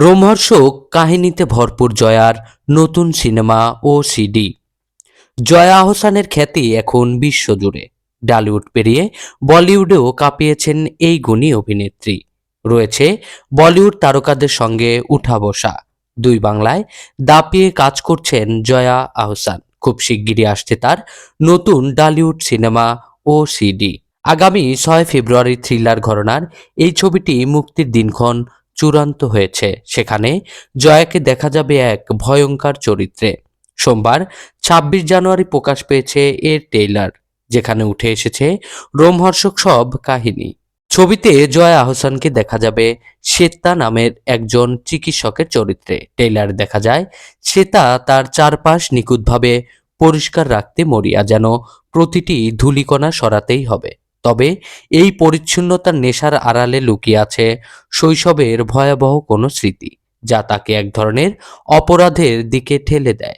রোমহর্ষক কাহিনীতে ভরপুর জয়ার নতুন সিনেমা ও সিডি। জয়া আহসানের খ্যাতি এখন বিশ্বজুড়ে। ডালিউড পেরিয়ে বলিউডেও কাঁপিয়েছেন এই গুণী অভিনেত্রী। রয়েছে বলিউড তারকাদের সঙ্গে উঠা বসা। দুই বাংলায় দাপিয়ে কাজ করছেন জয়া আহসান। খুব শিগগিরই আসছে তার নতুন ডালিউড সিনেমা ও সিডি। আগামী 6 ফেব্রুয়ারি থ্রিলার ঘরানার এই ছবিটি মুক্তির দিনক্ষণ চূড়ান্ত হয়েছে। সেখানে জয়াকে দেখা যাবে এক ভয়ঙ্কর চরিত্রে। সোমবার 26 জানুয়ারি প্রকাশ পেয়েছে এর ট্রেইলার, যেখানে উঠে এসেছে রোমহর্ষক সব কাহিনী। ছবিতে জয়া আহসানকে দেখা যাবে শ্বেতা নামের একজন চিকিৎসকের চরিত্রে। ট্রেইলারে দেখা যায় শ্বেতা তার চারপাশ নিখুঁতভাবে পরিষ্কার রাখতে মরিয়া, যেন প্রতিটি ধূলিকণা সরাতেই হবে। তবে এই পরিচ্ছন্নতার নেশার আড়ালে লুকিয়ে আছে শৈশবের ভয়াবহ কোনো স্মৃতি, যা তাকে এক ধরনের অপরাধের দিকে ঠেলে দেয়।